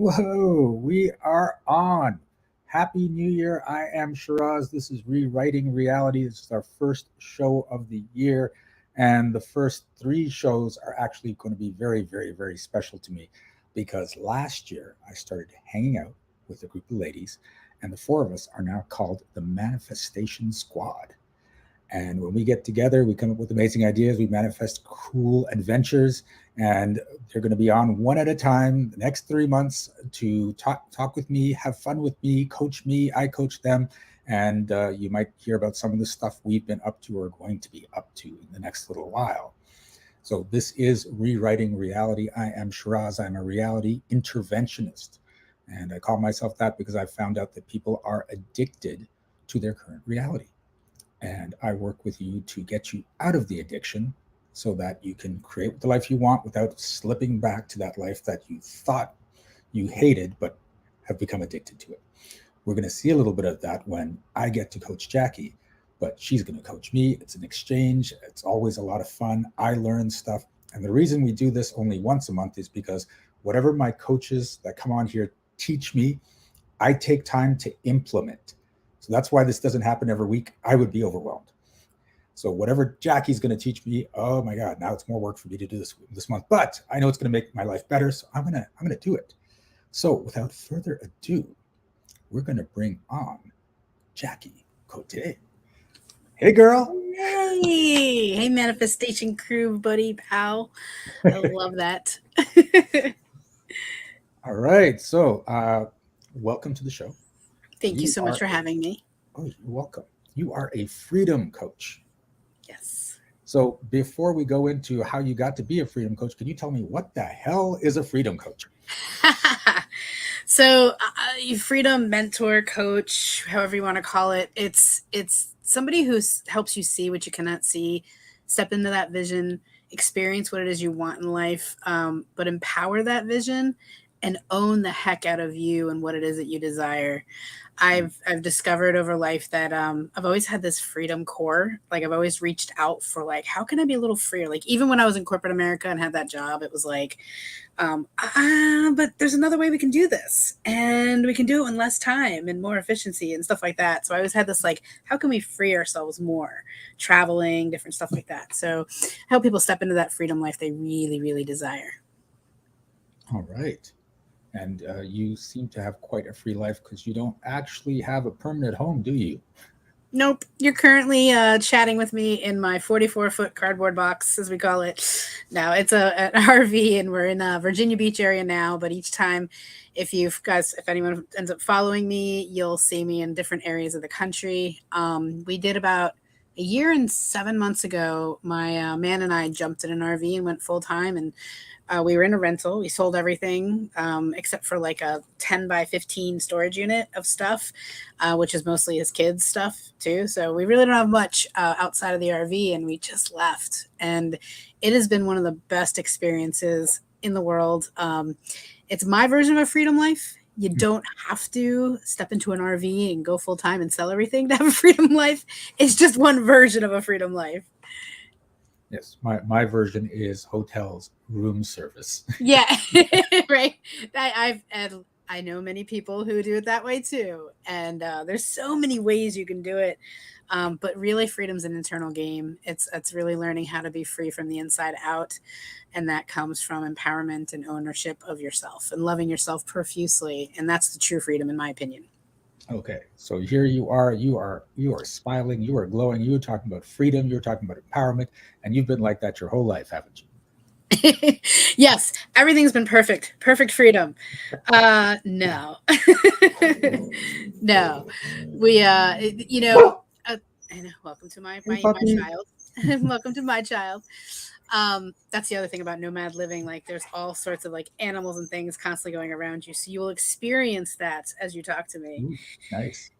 Whoa, we are on. Happy New Year. I am Shiraz. This is Rewriting Reality. This is our first show of the year. And the first three shows are actually going to be very, very, very special to me because last year I started hanging out with a group of ladies, and the four of us are now called the Manifestation Squad. And when we get together, we come up with amazing ideas. We manifest cool adventures, and they're going to be on one at a time the next 3 months to talk with me, have fun with me, coach me. I coach them, and you might hear about some of the stuff we've been up to or going to be up to in the next little while. So this is Rewriting Reality. I am Shiraz. I'm a reality interventionist, and I call myself that because I found out that people are addicted to their current reality, and I work with you to get you out of the addiction so that you can create the life you want without slipping back to that life that you thought you hated but have become addicted to it. We're going to see a little bit of that when I get to coach Jackie, but she's going to coach me. It's an exchange. It's always a lot of fun. I learn stuff. And the reason we do this only once a month is because whatever my coaches that come on here teach me, I take time to implement. So that's why this doesn't happen every week. I would be overwhelmed. So whatever Jackie's going to teach me, oh my God, now it's more work for me to do this month. But I know it's going to make my life better, so I'm gonna do it. So without further ado, we're going to bring on Jackie Cote. Hey, girl. Hey, manifestation crew, buddy, pal. I love that. All right. So welcome to the show. Thank you so much for having me. Oh, you're welcome. You are a freedom coach. Yes. So before we go into how you got to be a freedom coach, can you tell me what the hell is a freedom coach? So, freedom mentor, coach, however you want to call it, it's somebody who helps you see what you cannot see, step into that vision, experience what it is you want in life, but empower that vision and own the heck out of you and what it is that you desire. I've discovered over life that I've always had this freedom core. Like I've always reached out for like, how can I be a little freer? Like even when I was in corporate America and had that job, it was like, but there's another way we can do this, and we can do it in less time and more efficiency and stuff like that. So I always had this like, how can we free ourselves more? Traveling, different stuff like that. So I help people step into that freedom life they really, really desire. All right. And you seem to have quite a free life because you don't actually have a permanent home, do you? Nope. You're currently chatting with me in my 44-foot cardboard box, as we call it. No, it's an RV, and we're in Virginia Beach area now. But each time, if anyone ends up following me, you'll see me in different areas of the country. We did about a year and 7 months ago. My man and I jumped in an RV and went full time, and we were in a rental. We sold everything except for like a 10 by 15 storage unit of stuff, which is mostly his kids' stuff too. So we really don't have much outside of the RV, and we just left. And it has been one of the best experiences in the world. It's my version of a freedom life. You don't have to step into an RV and go full time and sell everything to have a freedom life. It's just one version of a freedom life. Yes, my version is hotels room service. Yeah, right. I know many people who do it that way too, and there's so many ways you can do it. But really, freedom's an internal game. It's really learning how to be free from the inside out, and that comes from empowerment and ownership of yourself and loving yourself profusely, and that's the true freedom, in my opinion. Okay, so here you are smiling, you are glowing, you are talking about freedom, you're talking about empowerment, and you've been like that your whole life, haven't you? Yes, everything's been perfect. Perfect freedom. No. No. We and welcome to Hey, my puppy. child. Welcome to my child. That's the other thing about nomad living. Like there's all sorts of like animals and things constantly going around you. So you will experience that as you talk to me. Ooh, nice.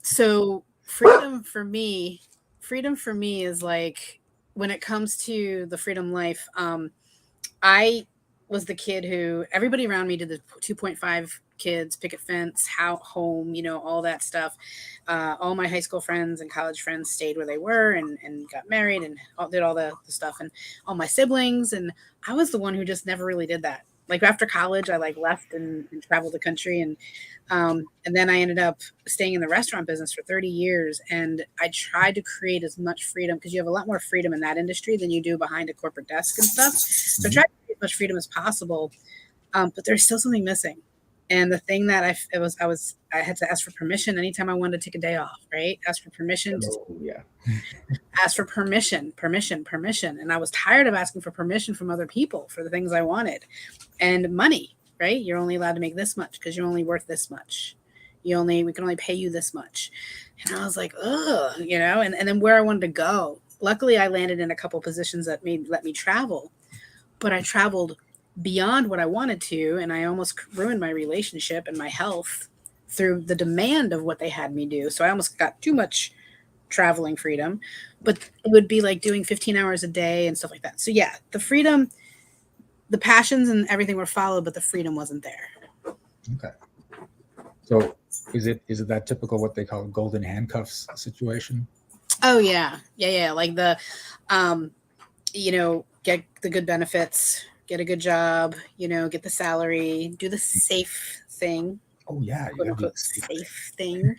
So freedom for me is like when it comes to the freedom life, I was the kid who everybody around me did the 2.5 kids, picket fence, how home, all that stuff. All my high school friends and college friends stayed where they were and got married and did all the stuff, and all my siblings. And I was the one who just never really did that. like after college, I like left and traveled the country, and then I ended up staying in the restaurant business for 30 years. And I tried to create as much freedom, because you have a lot more freedom in that industry than you do behind a corporate desk and stuff. So I tried to create as much freedom as possible. But there's still something missing. And the thing that I had to ask for permission anytime I wanted to take a day off, right? Ask for permission to ask for permission. And I was tired of asking for permission from other people for the things I wanted. And money, right? You're only allowed to make this much because you're only worth this much. We can only pay you this much. And I was like, ugh, and then where I wanted to go. Luckily, I landed in a couple positions that let me travel, but I traveled beyond what I wanted to, and I almost ruined my relationship and my health through the demand of what they had me do. So I almost got too much traveling freedom, but it would be like doing 15 hours a day and stuff like that. So yeah, the freedom, the passions and everything were followed, but the freedom wasn't there. Okay. So is it that typical what they call golden handcuffs situation? Oh yeah. Like the, get the good benefits, get a good job, get the salary, do the safe thing. Oh yeah, quote unquote safe thing,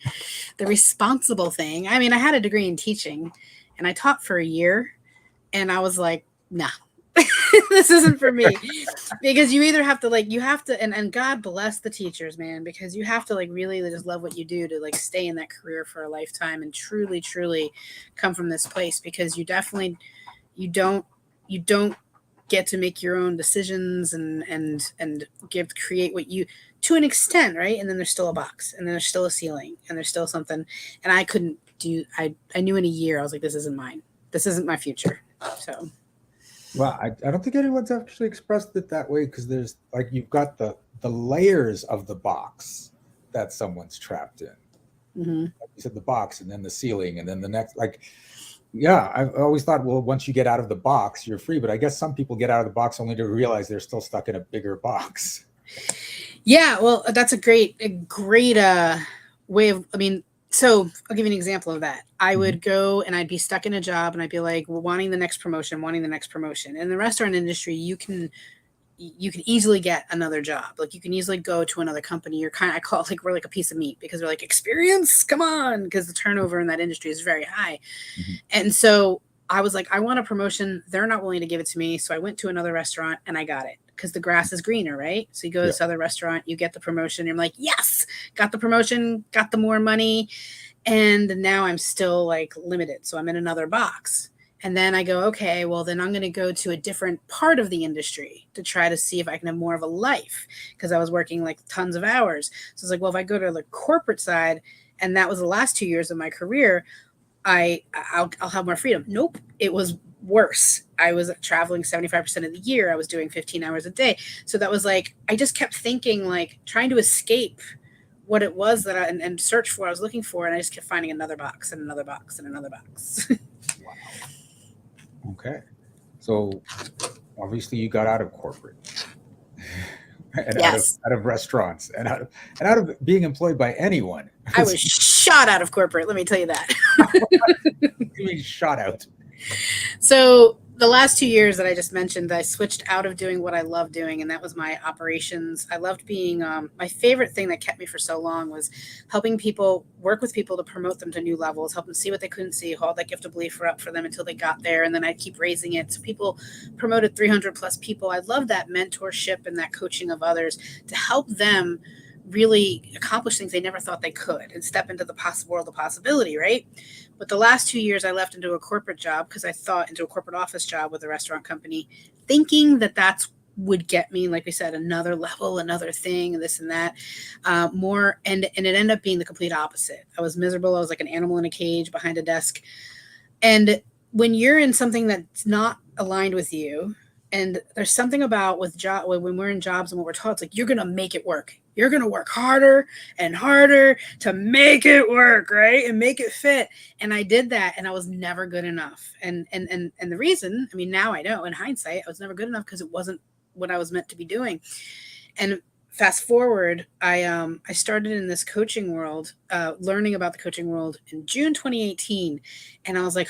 the responsible thing. I mean, I had a degree in teaching, and I taught for a year, and I was like, nah, this isn't for me. Because you either have to and God bless the teachers, man, because you have to really just love what you do to stay in that career for a lifetime and truly come from this place, because you definitely you don't get to make your own decisions and create what you, to an extent, right? And then there's still a box, and then there's still a ceiling, and there's still something. And I couldn't do. I knew in a year I was like, this isn't mine. This isn't my future. So. Well, I don't think anyone's actually expressed it that way, because there's you've got the layers of the box that someone's trapped in. Mm-hmm. Like you said, the box, and then the ceiling, and then the next. Yeah, I've always thought, well, once you get out of the box, you're free. But I guess some people get out of the box only to realize they're still stuck in a bigger box. Yeah, well, that's a great way of. I mean, so I'll give you an example of that. I would go and I'd be stuck in a job, and I'd be like, well, wanting the next promotion. In the restaurant industry, you can easily get another job. You can easily go to another company. I call it we're like a piece of meat, because they're like, experience, come on, because the turnover in that industry is very high. Mm-hmm. And so I was like, I want a promotion. They're not willing to give it to me. So I went to another restaurant and I got it, because the grass is greener, right? So you go to this other restaurant, you get the promotion. You're like, yes, got the promotion, got the more money. And now I'm still limited. So I'm in another box. And then I go, okay, well, then I'm going to go to a different part of the industry to try to see if I can have more of a life, because I was working tons of hours. So it's like, well, if I go to the corporate side, and that was the last 2 years of my career, I'll have more freedom. Nope. It was worse. I was traveling 75% of the year. I was doing 15 hours a day. So that was I just kept thinking, trying to escape what it was that and search for what I was looking for. And I just kept finding another box and another box and another box. Wow. Okay. So obviously you got out of corporate and yes. out of restaurants and out of being employed by anyone. I was shot out of corporate. Let me tell you that. You mean shot out? So the last 2 years that I just mentioned, I switched out of doing what I love doing, and that was my operations. I loved being, my favorite thing that kept me for so long was helping people, work with people to promote them to new levels, help them see what they couldn't see, hold that gift of belief up for them until they got there. And then I'd keep raising it. So people promoted 300 plus people. I love that mentorship and that coaching of others to help them really accomplish things they never thought they could and step into the world of possibility, right? But the last 2 years I left into a corporate job, because I thought into a corporate office job with a restaurant company, thinking that that's would get me, like we said, another level, another thing, this and that, more. And it ended up being the complete opposite. I was miserable. I was like an animal in a cage behind a desk. And when you're in something that's not aligned with you, and there's something about when we're in jobs and what we're taught, it's you're going to make it work. You're going to work harder and harder to make it work, right? And make it fit. And I did that, and I was never good enough. And the reason, I mean, now I know in hindsight, I was never good enough because it wasn't what I was meant to be doing. And fast forward, I started in this coaching world, learning about the coaching world in June 2018, and I was like,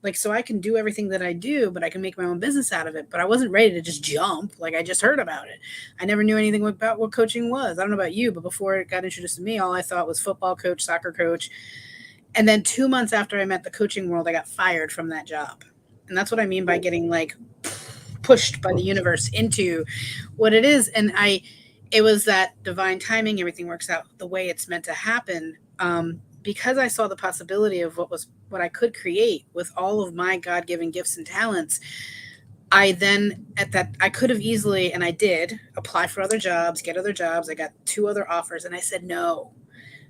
like, so I can do everything that I do, but I can make my own business out of it. But I wasn't ready to just jump. Like, I just heard about it. I never knew anything about what coaching was. I don't know about you, but before it got introduced to me, all I thought was football coach, soccer coach. And then 2 months after I met the coaching world, I got fired from that job. And that's what I mean by getting like pushed by the universe into what it is. And it was that divine timing. Everything works out the way it's meant to happen. Because I saw the possibility of what I could create with all of my God-given gifts and talents, I could have easily, and I did, apply for other jobs, get other jobs. I got 2 other offers, and I said no,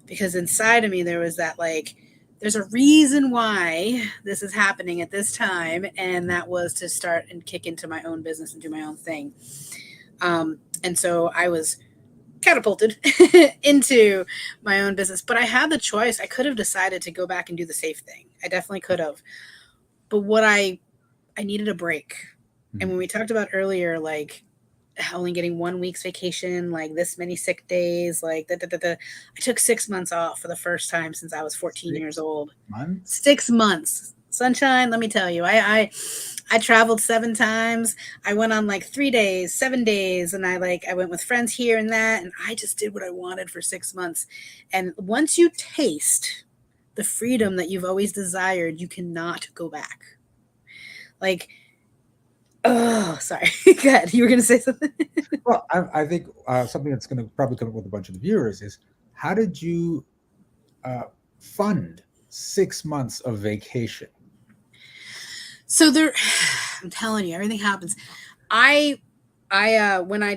because inside of me there was that, like, there's a reason why this is happening at this time, and that was to start and kick into my own business and do my own thing. And so I was catapulted into my own business, but I had the choice. I could have decided to go back and do the safe thing. I definitely could have. But I needed a break. And when we talked about earlier, like only getting 1 week's vacation, like this many sick days, like I took 6 months off for the first time since I was 14 years old. 6 months. Sunshine, let me tell you, I traveled 7 times. I went on like 3 days, 7 days, and I went with friends here and that, and I just did what I wanted for 6 months. And once you taste the freedom that you've always desired, you cannot go back. Like, oh, sorry. Go ahead. You were going to say something? Well, I think something that's going to probably come up with a bunch of the viewers is, how did you fund 6 months of vacation? So I'm telling you, everything happens. When I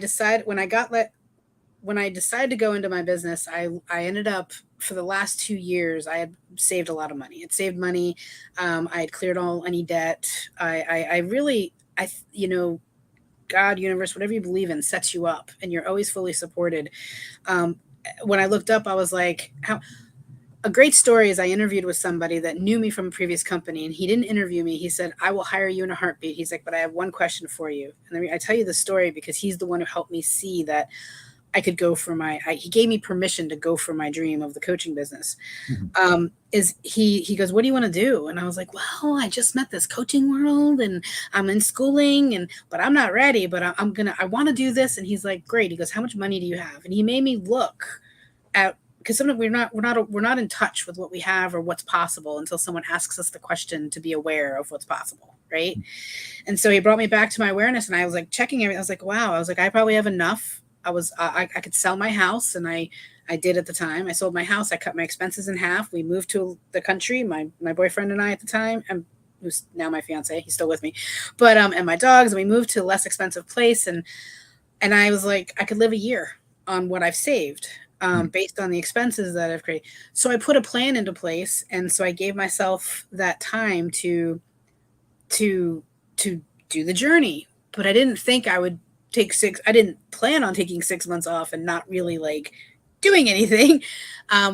decided to go into my business, I ended up, for the last 2 years, I had saved a lot of money. It saved money. I had cleared any debt. God, universe, whatever you believe in sets you up, and you're always fully supported. When I looked up, I was like, a great story is I interviewed with somebody that knew me from a previous company, and he didn't interview me. He said, I will hire you in a heartbeat. He's like, but I have one question for you. And I tell you the story because he's the one who helped me see that I could go for he gave me permission to go for my dream of the coaching business. Mm-hmm. He goes, what do you want to do? And I was like, well, I just met this coaching world and I'm in schooling, but I'm not ready, but I want to do this. And he's like, great. He goes, how much money do you have? And he made me look at, because sometimes we're not in touch with what we have or what's possible until someone asks us the question to be aware of what's possible, right? And so he brought me back to my awareness, and I was like checking everything. I was like, wow. I was like, I probably have enough. I could sell my house, and I did at the time. I sold my house. I cut my expenses in half. We moved to the country. My boyfriend and I at the time, and who's now my fiance, he's still with me, but and my dogs. And we moved to a less expensive place, and I was like, I could live a year on what I've saved. Based on the expenses that I've created. So I put a plan into place. And so I gave myself that time to do the journey, but I didn't think I would I didn't plan on taking 6 months off and not really like doing anything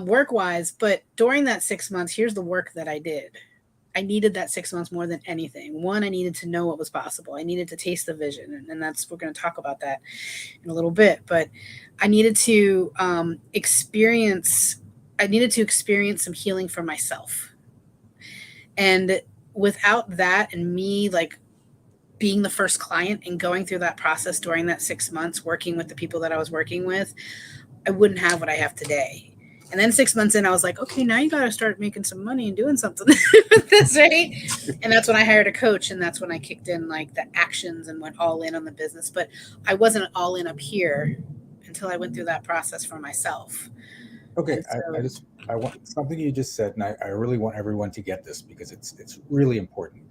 work wise. But during that 6 months, here's the work that I did. I needed that 6 months more than anything. One, I needed to know what was possible. I needed to taste the vision. And we're going to talk about that in a little bit, but I needed to experience some healing for myself. And without that, and me like being the first client and going through that process during that 6 months, working with the people that I was working with, I wouldn't have what I have today. And then 6 months in, I was like, okay, now you got to start making some money and doing something with this, right? And that's when I hired a coach, and that's when I kicked in like the actions and went all in on the business. But I wasn't all in up here until I went through that process for myself. Okay, so, I want something you just said, and I really want everyone to get this because it's really important.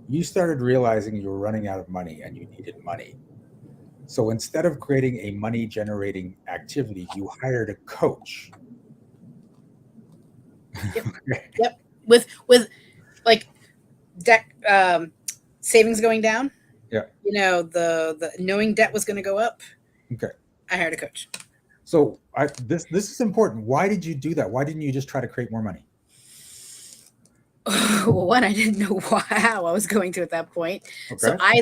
You started realizing you were running out of money and you needed money. So instead of creating a money-generating activity, you hired a coach. Yep. Yep. With like debt savings going down. Yeah. The knowing debt was going to go up. Okay. I hired a coach. So this is important. Why did you do that? Why didn't you just try to create more money? Well, one, I didn't know how I was going to at that point. Okay. So I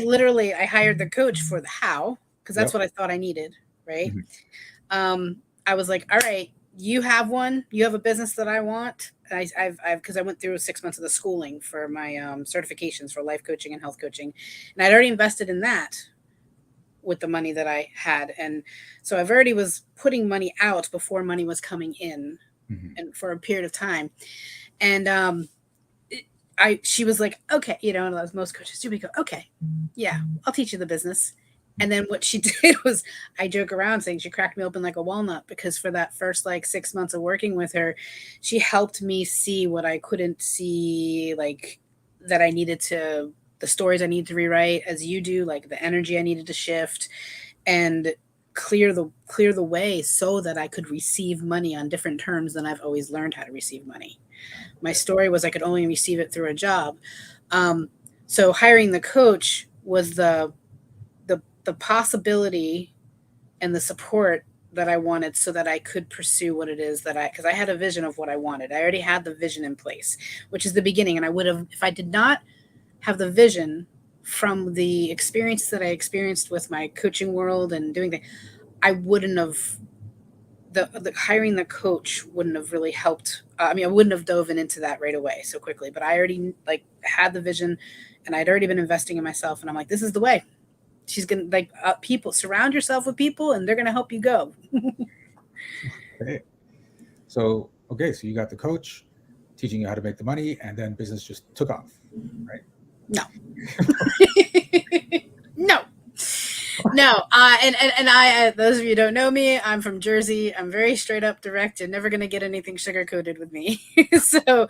hired the coach for the how, because that's what I thought I needed. Right. I was like, all right, you have one, you have a business that I want. Because I went through 6 months of the schooling for my certifications for life coaching and health coaching, and I'd already invested in that with the money that I had, and so I've already was putting money out before money was coming in, and for a period of time, and she was like, okay, and as most coaches do, we go, okay, yeah, I'll teach you the business. And then what she did was, I joke around saying she cracked me open like a walnut, because for that first like 6 months of working with her, she helped me see what I couldn't see, like that I needed to, the stories I needed to rewrite, as you do, like the energy I needed to shift and clear the way so that I could receive money on different terms than I've always learned how to receive money. My story was I could only receive it through a job. So hiring the coach was the possibility and the support that I wanted, so that I could pursue what it is because I had a vision of what I wanted. I already had the vision in place, which is the beginning. And I would have, if I did not have the vision from the experience that I experienced with my coaching world and doing that, I wouldn't have, the hiring the coach wouldn't have really helped. I wouldn't have dove into that right away so quickly, but I already had the vision, and I'd already been investing in myself. And I'm like, this is the way. She's going to people, surround yourself with people and they're going to help you go. Okay. So you got the coach teaching you how to make the money, and then business just took off, right? No. No. And I, those of you who don't know me, I'm from Jersey. I'm very straight up, direct. You're never going to get anything sugar coated with me. So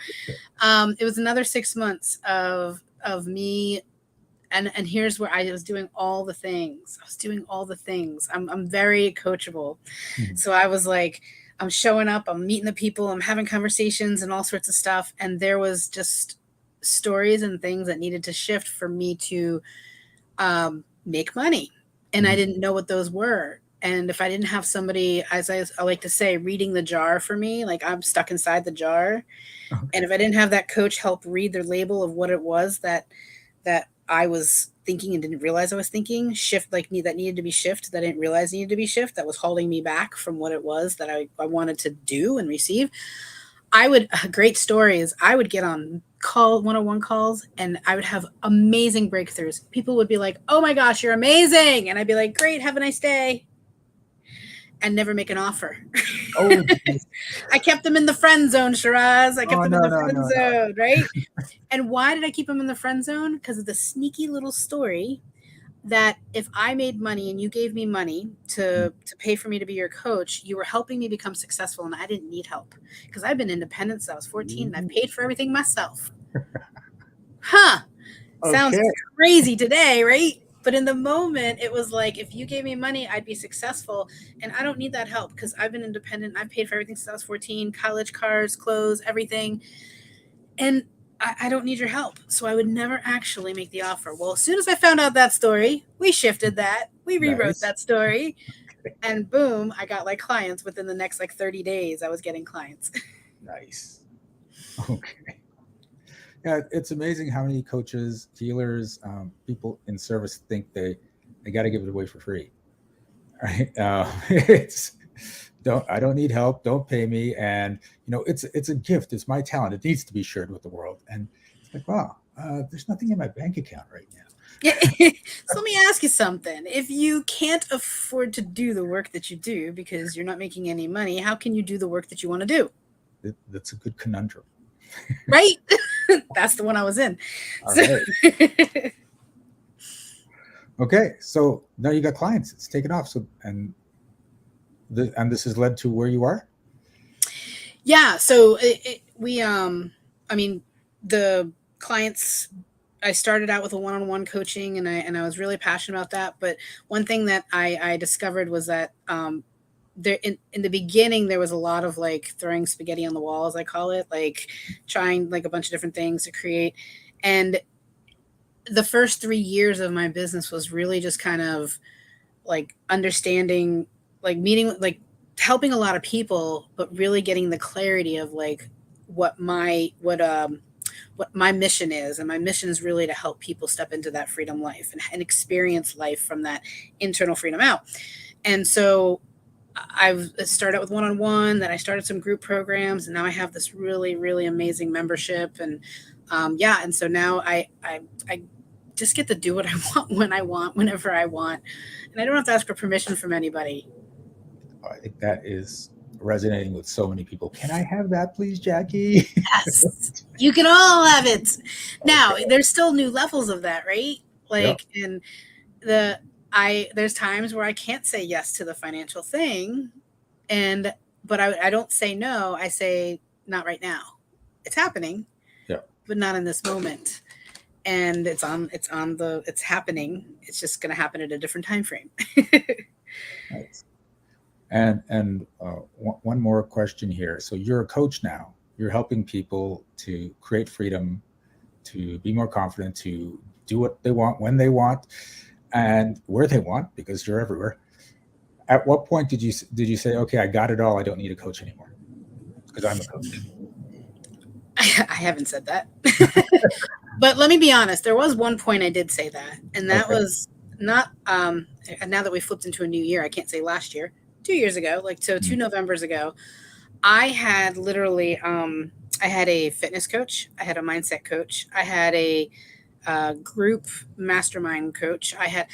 it was another 6 months of me. And here's where I was doing all the things. I'm very coachable. Mm-hmm. So I was like, I'm showing up, I'm meeting the people, I'm having conversations and all sorts of stuff. And there was just stories and things that needed to shift for me to make money. And I didn't know what those were. And if I didn't have somebody, as I like to say, reading the jar for me, like I'm stuck inside the jar. Okay. And if I didn't have that coach help read the label of what it was that I was thinking and didn't realize I was thinking, that needed to be shifted, that I didn't realize needed to be shifted, that was holding me back from what it was that I wanted to do and receive. Great stories. I would get on one-on-one calls, and I would have amazing breakthroughs. People would be like, oh my gosh, you're amazing. And I'd be like, great, have a nice day. And never make an offer. Oh, I kept them in the friend zone, Shiraz. I kept them in the friend zone, right? And why did I keep them in the friend zone? Because of the sneaky little story that if I made money and you gave me money to pay for me to be your coach, you were helping me become successful, and I didn't need help because I've been independent since I was 14 and I paid for everything myself. Okay. Sounds crazy today, right? But in the moment, it was like, if you gave me money, I'd be successful. And I don't need that help because I've been independent. I've paid for everything since I was 14, college, cars, clothes, everything. And I don't need your help. So I would never actually make the offer. Well, as soon as I found out that story, we shifted that. We rewrote that story. And boom, I got clients within the next 30 days. I was getting clients. Nice. Okay. Yeah, it's amazing how many coaches, healers, people in service think they got to give it away for free. Right? I don't need help. Don't pay me. And it's a gift. It's my talent. It needs to be shared with the world. And it's like, wow, there's nothing in my bank account right now. So let me ask you something. If you can't afford to do the work that you do because you're not making any money, how can you do the work that you want to do? That's a good conundrum. Right? That's the one I was in. All right. Okay. So now you got clients. It's taken off. So, and this has led to where you are? Yeah. So the clients, I started out with a one-on-one coaching and I was really passionate about that. But one thing that I discovered was that, there in the beginning, there was a lot of throwing spaghetti on the wall, as I call it, trying a bunch of different things to create. And the first 3 years of my business was really just kind of understanding, meeting, helping a lot of people, but really getting the clarity of what my mission is. And my mission is really to help people step into that freedom life and experience life from that internal freedom out. And so I've started out with one-on-one, then I started some group programs, and now I have this really, really amazing membership. And and so now I just get to do what I want when I want, whenever I want, and I don't have to ask for permission from anybody. I think that is resonating with so many people. Can I have that, please, Jackie? Yes, you can all have it. Now, Okay. there's still new levels of that, right? Yep. Like, and the there's times where I can't say yes to the financial thing, and but I don't say no. I say not right now. It's happening, Yep. but not in this moment. And it's happening. It's just going to happen at a different time frame. Nice. And one more question here. So you're a coach now. You're helping people to create freedom, to be more confident, to do what they want when they want, and where they want, because you're everywhere. At what point did you say, okay, I got it all, I don't need a coach anymore because I'm a coach? I haven't said that. But let me be honest, there was one point I did say that, and that Okay. was not and now that we flipped into a new year, I can't say last year, 2 years ago, like, so 2 Novembers ago, I had literally I had a fitness coach, I had a mindset coach, I had a group mastermind coach. I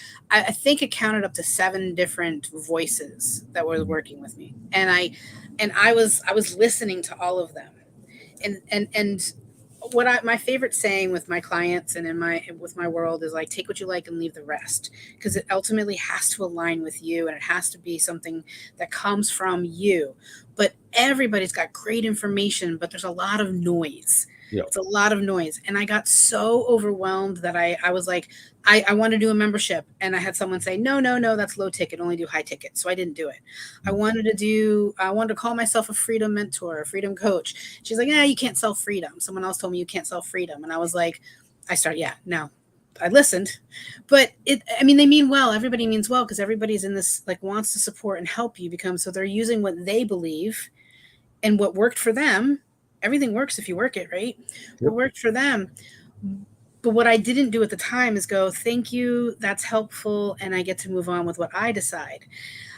think it counted up to 7 different voices that were working with me, and I was listening to all of them, and my favorite saying with my clients and with my world is like, take what you like and leave the rest, because it ultimately has to align with you, and it has to be something that comes from you. But everybody's got great information, but there's a lot of noise. Yep. It's a lot of noise, and I got so overwhelmed that I was like, I want to do a membership, and I had someone say, no, no, no, that's low ticket, only do high ticket. So I didn't do it. I wanted to call myself a freedom mentor, a freedom coach. She's like, yeah, you can't sell freedom. Someone else told me you can't sell freedom. And I was like, no. I listened, but I mean, they mean well. Everybody means well, because everybody's in this, like, wants to support and help you become, so they're using what they believe and what worked for them. Everything works if you work it, right? What Yep. worked for them. But what I didn't do at the time is go, thank you, that's helpful, and I get to move on with what I decide.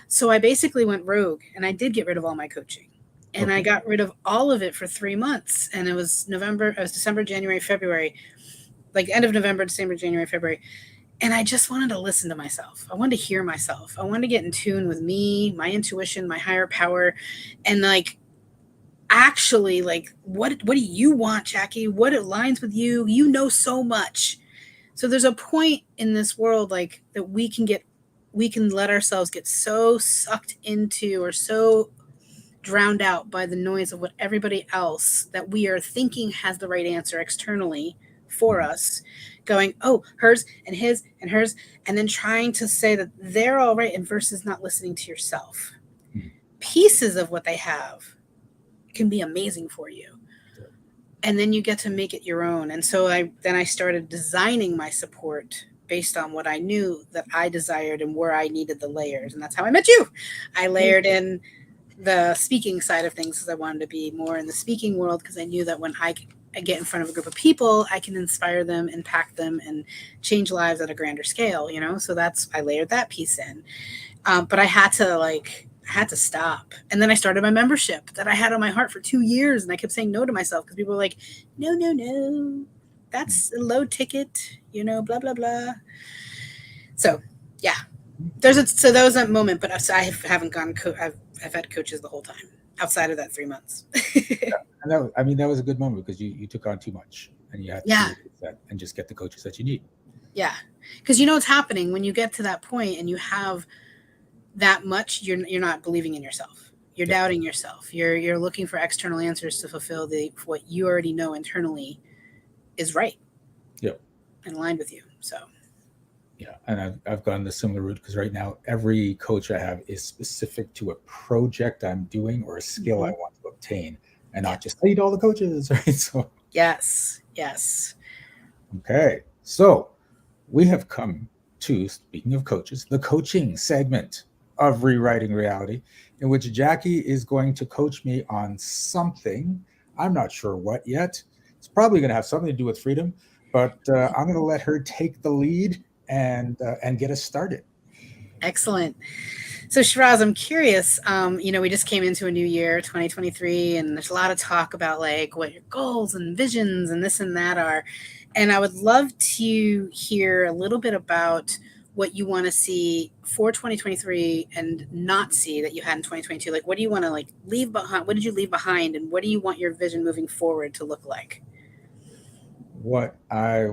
So I basically went rogue, and I did get rid of all my coaching. And I Okay. got rid of all of it for 3 months. And it was December, January, February, like end of November, December, January, February. And I just wanted to listen to myself. I wanted to hear myself. I wanted to get in tune with me, my intuition, my higher power, and, like, actually, like, what do you want, Jackie? What aligns with you? You know so much. So there's a point in this world, like, that we can let ourselves get so sucked into, or so drowned out by the noise of what everybody else that we are thinking has the right answer externally for us, going, oh, hers and his and hers, and then trying to say that they're all right, and versus not listening to yourself. Pieces of what they have can be amazing for you, and then you get to make it your own. And so I started designing my support based on what I knew that I desired and where I needed the layers, and that's how I met you. I layered in the speaking side of things, because I wanted to be more in the speaking world, because I knew that when I get in front of a group of people, I can inspire them, impact them, and change lives at a grander scale, So I layered that piece in. But I had to stop. And then I started my membership that I had on my heart for 2 years. And I kept saying no to myself, because people were like, no, no, no, that's a low ticket, blah, blah, blah. So, yeah, so that was that moment. But I haven't gone, I've had coaches the whole time outside of that 3 months. And that was a good moment, because you took on too much, and you had to Yeah. release that and just get the coaches that you need. Yeah. Because what's happening when you get to that point and you have that much, you're not believing in yourself. You're doubting yourself. You're looking for external answers to fulfill what you already know internally is right. Yep. And aligned with you. So Yeah, and I've gone the similar route, because right now every coach I have is specific to a project I'm doing or a skill I want to obtain, and not just, I need all the coaches, right? So yes. okay, so we have come to, speaking of coaches, the coaching segment of Rewriting Reality, in which Jackie is going to coach me on something. I'm not sure what yet. It's probably going to have something to do with freedom, but I'm going to let her take the lead and get us started. Excellent. So Shiraz, I'm curious, we just came into a new year, 2023, and there's a lot of talk about like what your goals and visions and this and that are. And I would love to hear a little bit about what you want to see for 2023 and not see that you had in 2022. Like, what do you want to like leave behind? What did you leave behind? And what do you want your vision moving forward to look like? What I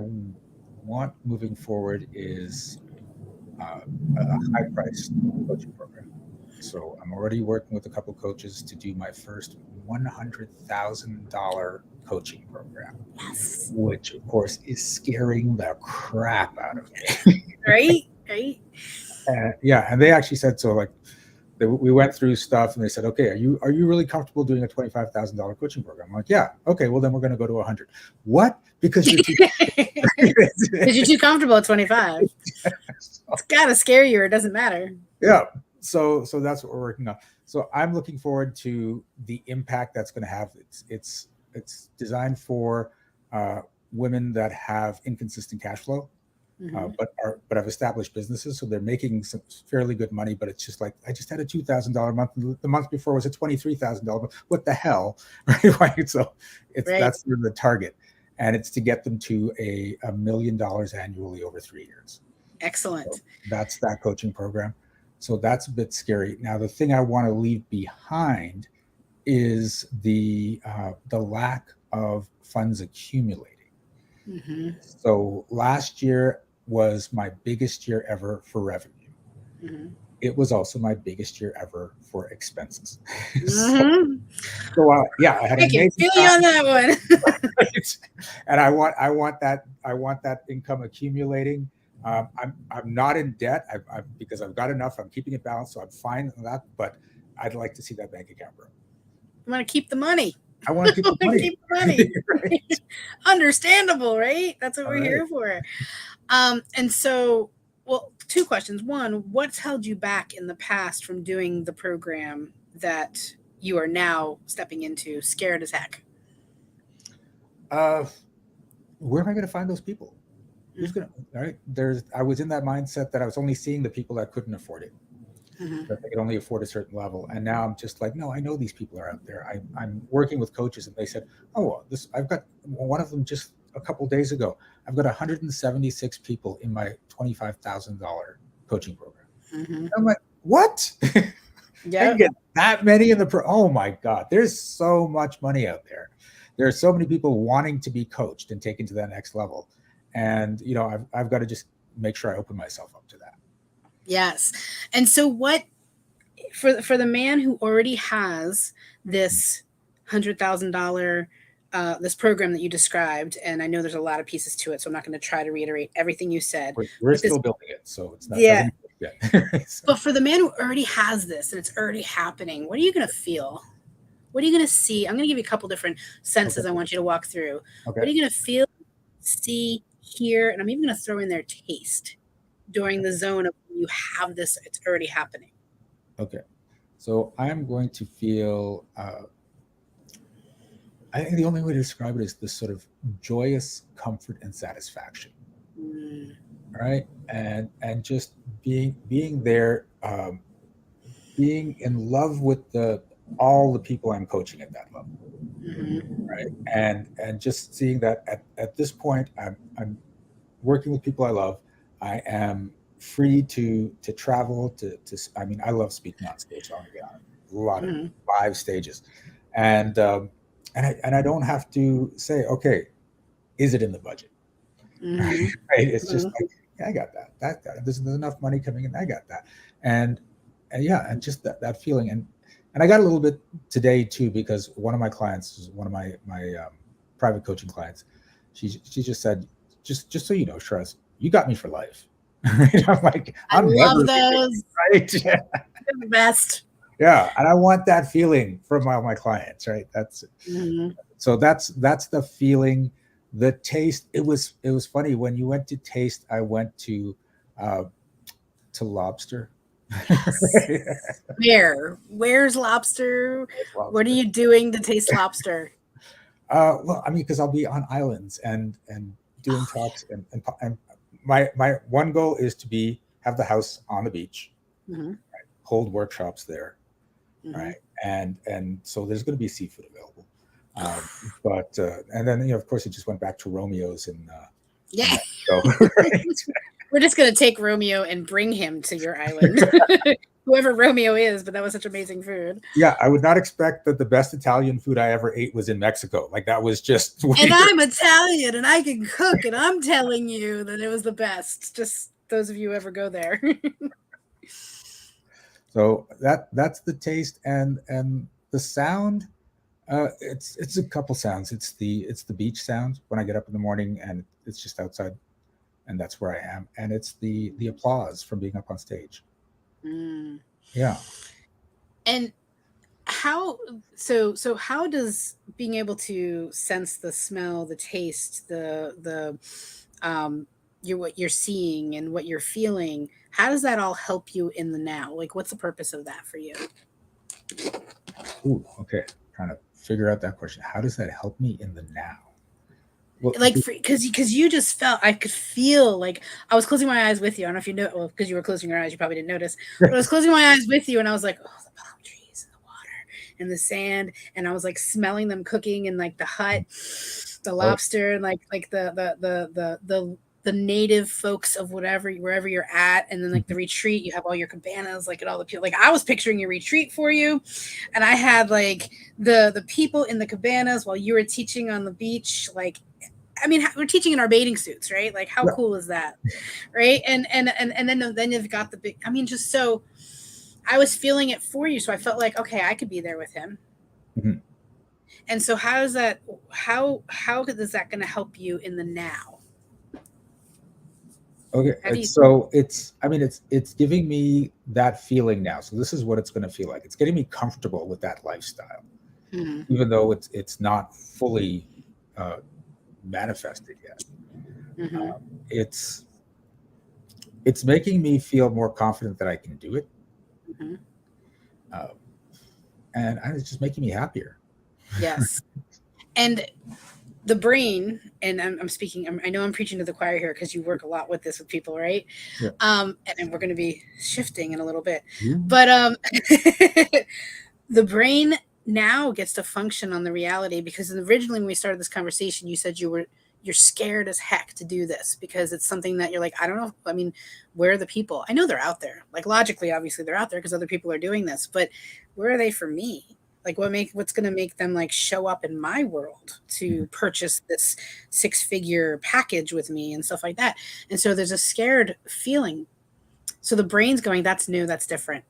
want moving forward is a high-priced coaching program. So I'm already working with a couple coaches to do my first $100,000 coaching program, Yes. which of course is scaring the crap out of me. Right? And they actually said so. Like we went through stuff, and they said, "Okay, are you really comfortable doing a $25,000 coaching program?" I'm like, "Yeah, okay. Well, then we're going to go to 100. What? Because you're too because you're too comfortable at 25. It's got to scare you, or it doesn't matter. Yeah. So that's what we're working on. So I'm looking forward to the impact that's going to have. It's designed for women that have inconsistent cash flow, but have established businesses, so they're making some fairly good money. But it's just like, I just had a $2,000 month. The month before was a $23,000. What the hell, right? So that's the target, and it's to get them to $1 million annually over 3 years. Excellent. So that's that coaching program. So that's a bit scary. Now, the thing I want to leave behind is the lack of funds accumulating. So last year was my biggest year ever for revenue. It was also my biggest year ever for expenses. So I had I can feel you on that one. And I want that income accumulating. I'm not in debt because I've got enough. I'm keeping it balanced, so I'm fine with that. But I'd like to see that bank account grow. I want to keep the money. I want to keep the money. Keep the money. Right. Understandable, right? That's what we're here for. And so, well, 2 questions. One, what's held you back in the past from doing the program that you are now stepping into, scared as heck? Where am I going to find those people? Who's going to? All right. I was in that mindset that I was only seeing the people that couldn't afford it. That they could only afford a certain level. And now I'm just like, no, I know these people are out there. I'm working with coaches, and they said, oh, I've got one of them just a couple of days ago. I've got 176 people in my $25,000 coaching program. I'm like, what? Yeah. I can get that many in the oh my God, there's so much money out there. There are so many people wanting to be coached and taken to that next level. And, I've got to just make sure I open myself up to that. Yes. And so what, for the man who already has this $100,000, this program that you described, and I know there's a lot of pieces to it, so I'm not going to try to reiterate everything you said. We're still building it, so it's not. Yeah. But for the man who already has this and it's already happening, what are you going to feel? What are you going to see? I'm going to give you a couple different senses. I want you to walk through. What are you going to feel, see, hear, and I'm even going to throw in there taste during the zone of when you have this, it's already happening. Okay. So I'm going to feel, I think the only way to describe it is this sort of joyous comfort and satisfaction. Right. And just being there, being in love with all the people I'm coaching at that level. Right. And just seeing that at this point, I'm working with people I love. I am free to travel to I love speaking on stage. So I'm going on a lot of live stages, and I don't have to say, okay, is it in the budget? Right? It's just like, yeah, I got that. There's enough money coming in. I got that, and just that feeling. And I got a little bit today too, because one of my clients, one of my private coaching clients, she just said, just so you know, Shiraz, you got me for life. I'm like, I love those. Right? They're the best. Yeah, and I want that feeling from all my clients, right? That's so that's the feeling. The taste. It was funny when you went to taste. I went to lobster. Yes. Where's lobster? What are you doing to taste lobster? Well, I mean, because I'll be on islands and doing talks, and my one goal is to have the house on the beach, right? hold workshops there, Mm-hmm. right? And so there's going to be seafood available. But and then of course it just went back to Romeo's in Yeah. Mexico, right? We're just going to take Romeo and bring him to your island. Whoever Romeo is, but that was such amazing food. Yeah, I would not expect that the best Italian food I ever ate was in Mexico. Like that was just weird. And I'm Italian and I can cook, and I'm telling you that it was the best. Just those of you who ever go there. So that's the taste and the sound. It's a couple sounds. It's the beach sound when I get up in the morning and it's just outside, and that's where I am. And it's the applause from being up on stage. Mm. Yeah. And how how does being able to sense the smell, the taste, the what you're seeing and what you're feeling, how does that all help you in the now? Like, what's the purpose of that for you? Ooh, okay. Trying to figure out that question. How does that help me in the now? Well, Like, because you just felt, I could feel like I was closing my eyes with you. I don't know if you know, well, because you were closing your eyes, you probably didn't notice. But I was closing my eyes with you, and I was like, oh, the palm trees and the water and the sand, and I was like smelling them cooking in like the hut, the lobster, and like the native folks of wherever you're at, and then like the retreat, you have all your cabanas, like, and all the people. Like, I was picturing your retreat for you, and I had like the people in the cabanas while you were teaching on the beach. Like, I mean, we're teaching in our bathing suits, right? Like, how cool is that, right? And then you've got the big. I mean, just so I was feeling it for you, so I felt like, okay, I could be there with him. Mm-hmm. And so, how does that? How is that going to help you in the now? Okay, so it's giving me that feeling now. So this is what it's going to feel like. It's getting me comfortable with that lifestyle, even though it's not fully manifested yet. It's making me feel more confident that I can do it, and it's just making me happier. Yes. And the brain, and I'm speaking, I know I'm preaching to the choir here because you work a lot with this with people, right? Yeah. And we're going to be shifting in a little bit, but the brain now gets to function on the reality, because originally when we started this conversation, you said you're scared as heck to do this because it's something that you're like, I don't know. I mean, where are the people? I know they're out there. Like, logically, obviously they're out there because other people are doing this, but where are they for me? Like, what's going to make them like show up in my world to purchase this 6-figure package with me and stuff like that? And so there's a scared feeling. So the brain's going, that's new. That's different.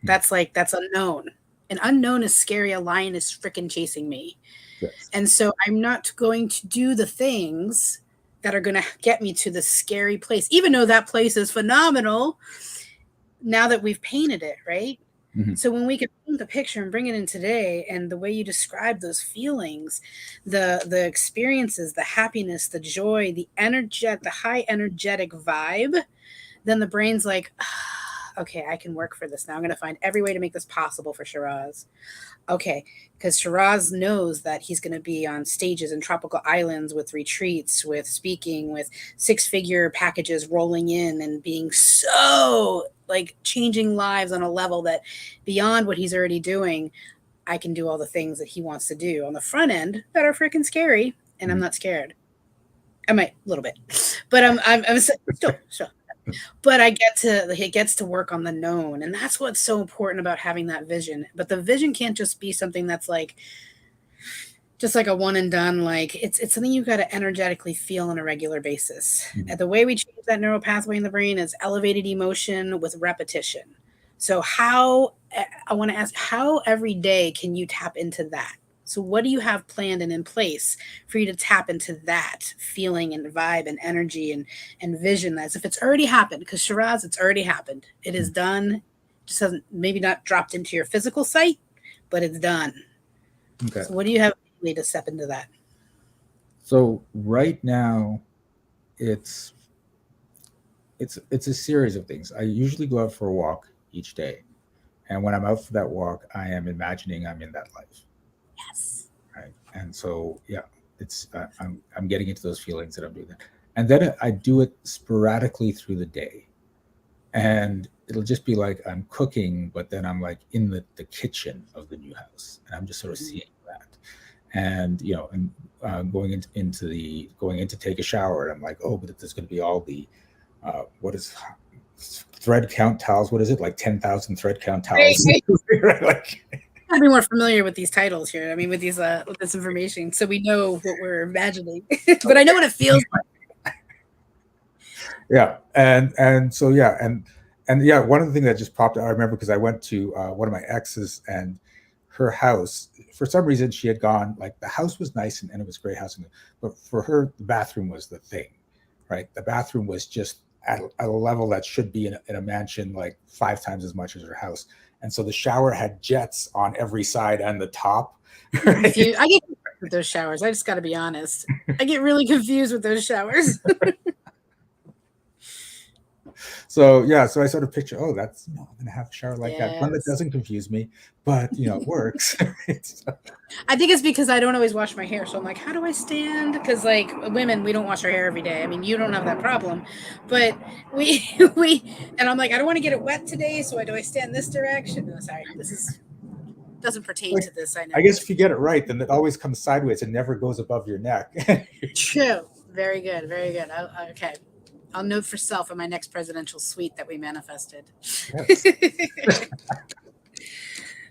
That's unknown. An unknown is scary. A lion is freaking chasing me. Yes. And so I'm not going to do the things that are going to get me to the scary place, even though that place is phenomenal now that we've painted it, right? So when we can paint the picture and bring it in today, and the way you describe those feelings, the experiences, the happiness, the joy, the high energetic vibe, then the brain's like, okay, I can work for this now. I'm going to find every way to make this possible for Shiraz. Okay, because Shiraz knows that he's going to be on stages in tropical islands with retreats, with speaking, with 6-figure packages rolling in and being so like changing lives on a level that beyond what he's already doing, I can do all the things that he wants to do on the front end that are freaking scary, and I'm not scared. I might a little bit, but I'm still. But it gets to work on the known. And that's what's so important about having that vision. But the vision can't just be something that's like, just like a one and done. Like, it's something you've got to energetically feel on a regular basis. And the way we change that neural pathway in the brain is elevated emotion with repetition. So I want to ask, how every day can you tap into that? So what do you have planned and in place for you to tap into that feeling and vibe and energy and vision, as if it's already happened? Because Shiraz, it's already happened. It is done. Just hasn't, maybe not dropped into your physical sight, but it's done. Okay. So what do you have to step into that? So right now, it's a series of things. I usually go out for a walk each day. And when I'm out for that walk, I am imagining I'm in that life. Yes. Right. And so, yeah, it's I'm getting into those feelings that I'm doing that. And then I do it sporadically through the day. And it'll just be like I'm cooking, but then I'm like in the kitchen of the new house, and I'm just sort of seeing that. And going going in to take a shower, and I'm like, oh, but there's going to be all the what is thread count towels? What is it, like 10,000 thread count towels? Right. Like, I'd be more familiar with these titles here. I mean, with these with this information, so we know what we're imagining. But I know what it feels like. Yeah, and so yeah, and yeah, one of the things that just popped out, I remember because I went to one of my exes, and her house, for some reason she had gone, like, the house was nice and it was a great house, but for her the bathroom was the thing, right? The bathroom was just at a level that should be in a mansion, like 5 times as much as her house. And so the shower had jets on every side and the top. Right? I get confused with those showers. I just got to be honest. I get really confused with those showers. So yeah, so I sort of picture, oh, that's, I'm gonna have a shower like that. One that doesn't confuse me, but works. So. I think it's because I don't always wash my hair, so I'm like, how do I stand? Because like women, we don't wash our hair every day. I mean, you don't have that problem, but we and I'm like, I don't want to get it wet today, so do I stand this direction? No, sorry, this doesn't pertain to this. I know. I guess if you get it right, then it always comes sideways. It never goes above your neck. True. Very good. Very good. Okay. I'll note for self in my next presidential suite that we manifested. Yes.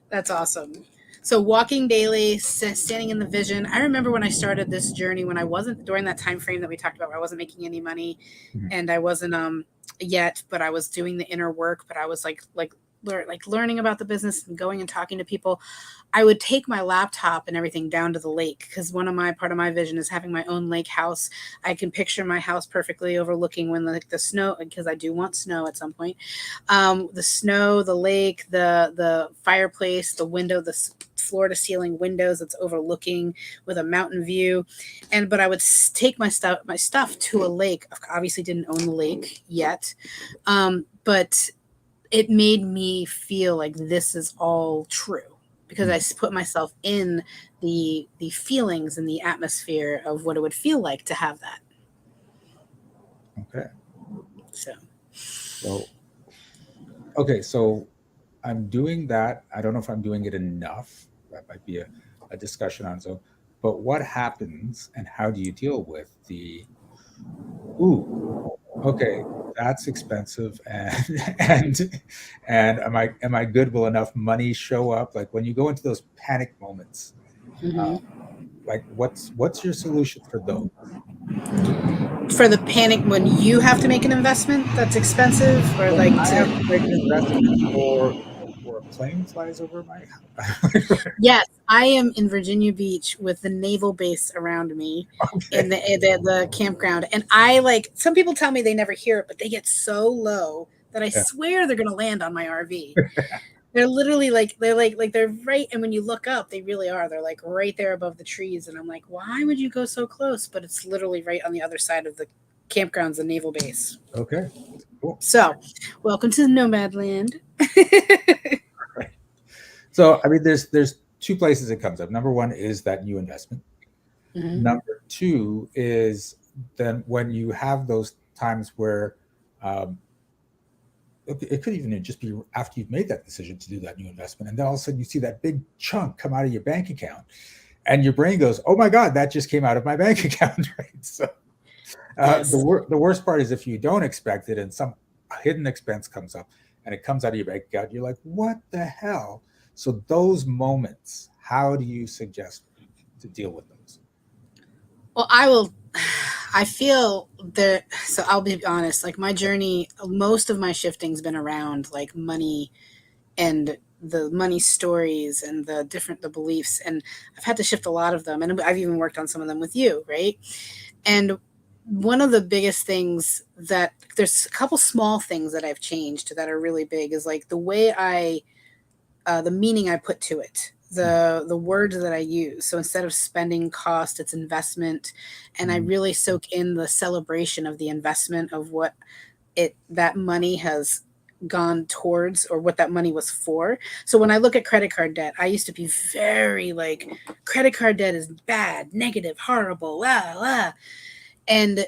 That's awesome. So walking daily, standing in the vision. I remember when I started this journey, when I wasn't, during that time frame that we talked about, where I wasn't making any money, and I wasn't yet, but I was doing the inner work, but I was like learning about the business and going and talking to people. I would take my laptop and everything down to the lake, because part of my vision is having my own lake house. I can picture my house perfectly overlooking when the snow, because I do want snow at some point. The snow, the lake, the fireplace, the window, the floor to ceiling windows that's overlooking with a mountain view. But I would take my stuff to a lake. Obviously didn't own the lake yet. But it made me feel like this is all true, because I put myself in the feelings and the atmosphere of what it would feel like to have that. Okay. So I'm doing that. I don't know if I'm doing it enough. That might be a discussion on so. But what happens, and how do you deal with the, okay, that's expensive, and am I good? Will enough money show up? Like, when you go into those panic moments, like what's your solution for those? For the panic when you have to make an investment that's expensive, or like I have to make an investment, or a plane flies over my house. Yes, I am in Virginia Beach with the naval base around me, in the campground, and some people tell me they never hear it, but they get so low that I swear they're going to land on my RV. They're literally they're right, and when you look up, they really are. They're like right there above the trees, and I'm like, why would you go so close? But it's literally right on the other side of the campground's the naval base. Okay, cool. So, welcome to Nomad Land. Right. So, I mean, there's 2 places it comes up. Number 1 is that new investment. Number 2 is then when you have those times where it could even just be after you've made that decision to do that new investment, and then all of a sudden you see that big chunk come out of your bank account, and your brain goes, "Oh my God, that just came out of my bank account!" Right? So the worst part is if you don't expect it, and some hidden expense comes up, and it comes out of your bank account. You're like, "What the hell?" So those moments, how do you suggest to deal with those? Well, I feel that, so I'll be honest, like my journey, most of my shifting's been around like money and the money stories and the beliefs. And I've had to shift a lot of them. And I've even worked on some of them with you. Right. And one of the biggest things that there's a couple small things that I've changed that are really big is like the way the meaning I put to it. The words that I use. So instead of spending cost, it's investment. And I really soak in the celebration of the investment of what that money has gone towards, or what that money was for. So when I look at credit card debt, I used to be very like, credit card debt is bad, negative, horrible, la la. And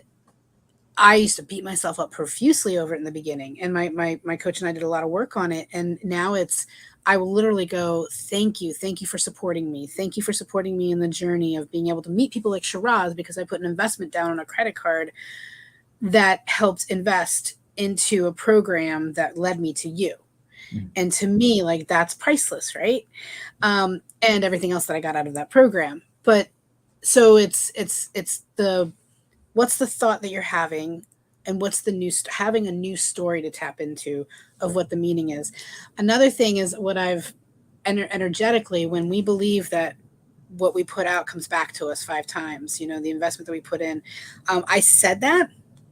I used to beat myself up profusely over it in the beginning. And my coach and I did a lot of work on it. And now I will literally go, thank you. Thank you for supporting me. Thank you for supporting me in the journey of being able to meet people like Shiraz, because I put an investment down on a credit card that helped invest into a program that led me to you. Mm. And to me, like, that's priceless, right? And everything else that I got out of that program. But so it's the, what's the thought that you're having, and what's the having a new story to tap into of what the meaning is. Another thing is what I've energetically, when we believe that what we put out comes back to us 5 times, the investment that we put in. I said that.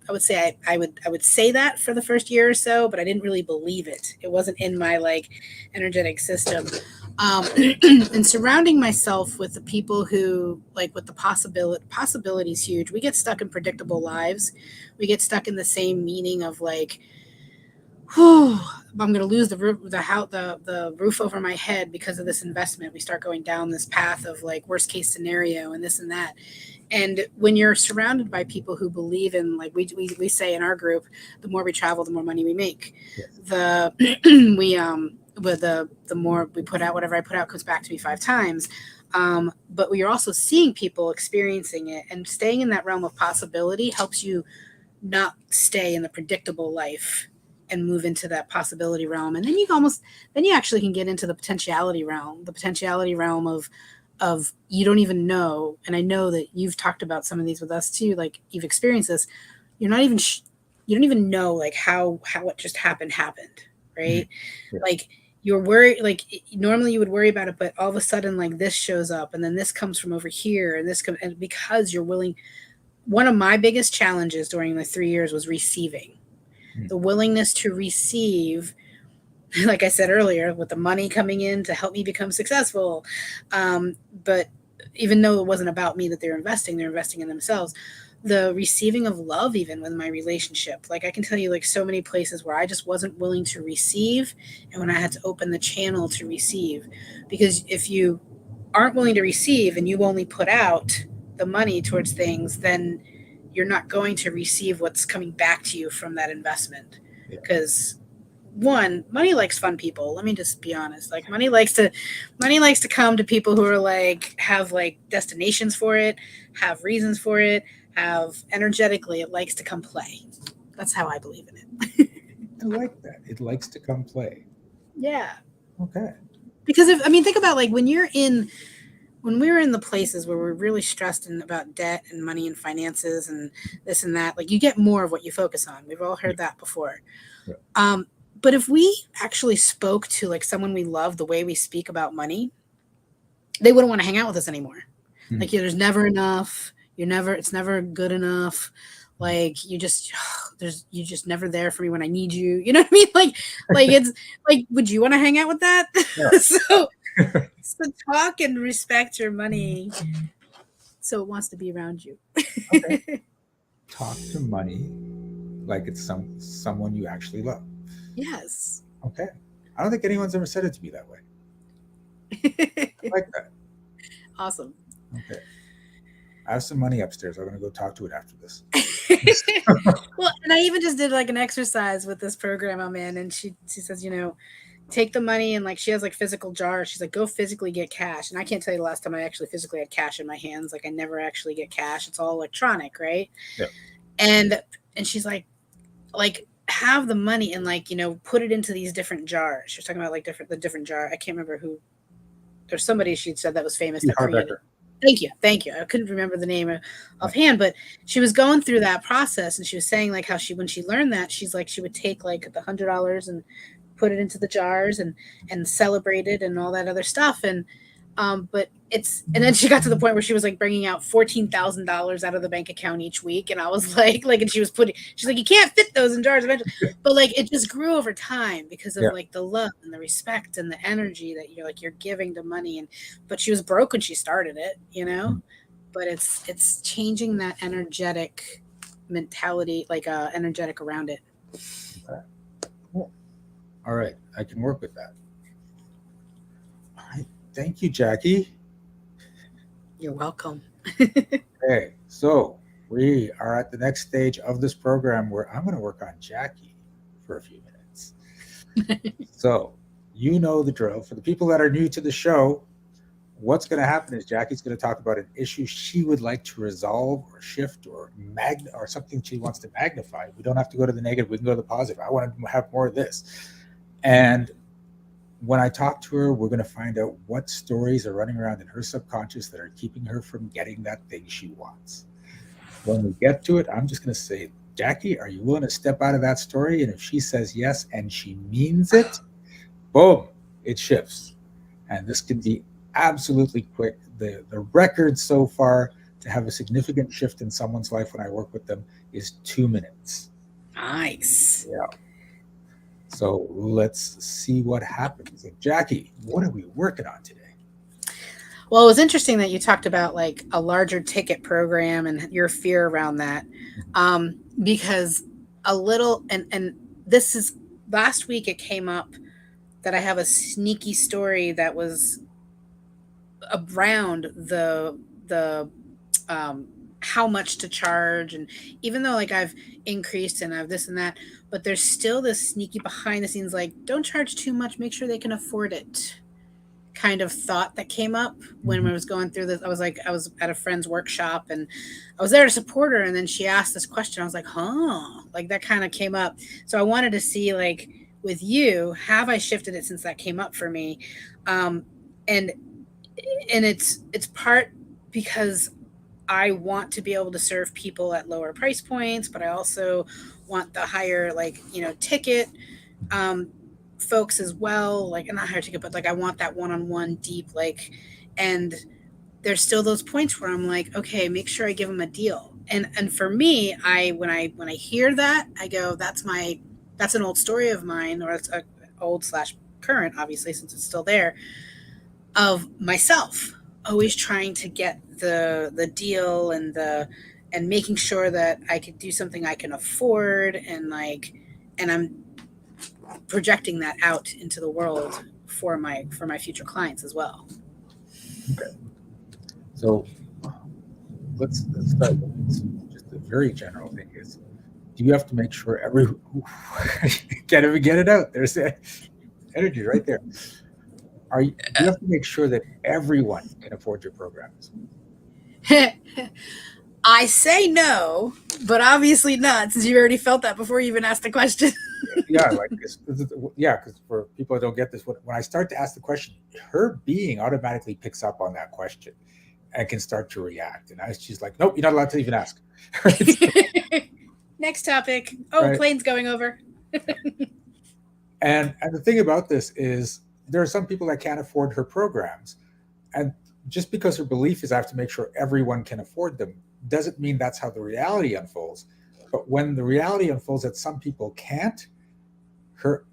I would say I would say that for the first year or so, but I didn't really believe it. It wasn't in my like energetic system. And surrounding myself with the people who, like, with the possibility is huge. We get stuck in predictable lives. We get stuck in the same meaning of like, whew, I'm going to lose the roof over my head because of this investment. We start going down this path of like worst case scenario and this and that. And when you're surrounded by people who believe in, like we say in our group, the more we travel, the more money we make. Yes. The more we put out, whatever I put out comes back to me 5 times. But we are also seeing people experiencing it, and staying in that realm of possibility helps you not stay in the predictable life and move into that possibility realm. And then you actually can get into the potentiality realm of you don't even know. And I know that you've talked about some of these with us too. Like, you've experienced this. You don't even know like how what just happened, right? Yeah. Like, you're worried, like normally you would worry about it, but all of a sudden like this shows up, and then this comes from over here, and because you're willing. One of my biggest challenges during the 3 years was receiving. The willingness to receive, like I said earlier, with the money coming in to help me become successful. But even though it wasn't about me that they're investing in themselves. The receiving of love, even with my relationship. Like, I can tell you like so many places where I just wasn't willing to receive, and when I had to open the channel to receive. Because if you aren't willing to receive and you only put out the money towards things, then you're not going to receive what's coming back to you from that investment. Because one, money likes fun people. Let me just be honest. Like, money likes to come to people who are like, have like destinations for it, have reasons for it, have energetically, it likes to come play. That's how I believe in it. I like that. It likes to come play. Yeah. Okay. Because think about like when we're in the places where we're really stressed about debt and money and finances and this and that, like, you get more of what you focus on. We've all heard that before. Yeah. But if we actually spoke to like someone we love the way we speak about money, they wouldn't want to hang out with us anymore. Mm-hmm. Like, there's never enough. It's never good enough. Like, you're just never there for me when I need you. You know what I mean? Like it's like, would you want to hang out with that? Yeah. So talk and respect your money so it wants to be around you. Okay. Talk to money like it's someone you actually love. Yes. Okay. I don't think anyone's ever said it to me that way. I like that. Awesome. Okay. I have some money upstairs. I'm going to go talk to it after this. Well, and I even just did like an exercise with this program I'm in, and she says, take the money, and like, she has like physical jars. She's like, go physically get cash. And I can't tell you the last time I actually physically had cash in my hands. Like, I never actually get cash. It's all electronic, right? Yeah. And she's like have the money and like, put it into these different jars. She was talking about like the different jar. I can't remember who. There's somebody she'd said that was famous that created it. Thank you. I couldn't remember the name offhand, but she was going through that process, and she was saying like how when she learned that, she's like, she would take like the $100 and put it into the jars and celebrate it and all that other stuff. And and then she got to the point where she was like bringing out $14,000 out of the bank account each week. And I was like, and she's like, you can't fit those in jars eventually. But like, it just grew over time because of like the love and the respect and the energy that you're giving to money. But she was broke when she started it, but it's changing that energetic mentality, like energetic around it. Okay. Cool. All right. I can work with that. All right. Thank you, Jackie. You're welcome. Okay. So We are at the next stage of this program where I'm going to work on Jackie for a few minutes. So, you know the drill. For the people that are new to the show, what's going to happen is Jackie's going to talk about an issue she would like to resolve or shift or something she wants to magnify. We don't have to go to the negative. We can go to the positive. I want to have more of this. And when I talk to her, we're going to find out what stories are running around in her subconscious that are keeping her from getting that thing she wants. When we get to it, I'm just going to say, Jackie, are you willing to step out of that story? And if she says yes, and she means it, boom, it shifts. And this can be absolutely quick. The record so far to have a significant shift in someone's life when I work with them is 2 minutes. Nice. Yeah. So let's see what happens. And Jackie, what are we working on today? Well, it was interesting that you talked about like a larger ticket program and your fear around that. Because a little, and this is last week it came up that I have a sneaky story that was around the how much to charge, and even though like I've increased and I've this and that, but there's still this sneaky behind the scenes like don't charge too much, make sure they can afford it kind of thought that came up when I was going through this. I was at a friend's workshop and I was there to support her, and then she asked this question. I was like, like that kind of came up. So I wanted to see, like, with you, have I shifted it since that came up for me? And it's part because I want to be able to serve people at lower price points, but I also want the higher, like, ticket folks as well, like not higher ticket, but like I want that one-on-one deep, like, and there's still those points where I'm like, okay, make sure I give them a deal. And for me, when I hear that, I go, that's an old story of mine, or it's a old / current, obviously, since it's still there, of myself always trying to get the deal and making sure that I could do something I can afford, and I'm projecting that out into the world for my future clients as well. Okay. So let's start with just a very general thing is, do you have to make sure can't even get it out. There's that energy right there. Do you have to make sure that everyone can afford your programs? I say no, but obviously not, since you already felt that before you even asked the question. Because for people that don't get this, when I start to ask the question, her being automatically picks up on that question and can start to react. And she's like, nope, you're not allowed to even ask. Next topic. Oh, right. Plane's going over. And the thing about this is, there are some people that can't afford her programs. And just because her belief is I have to make sure everyone can afford them doesn't mean that's how the reality unfolds. But when the reality unfolds that some people can't, her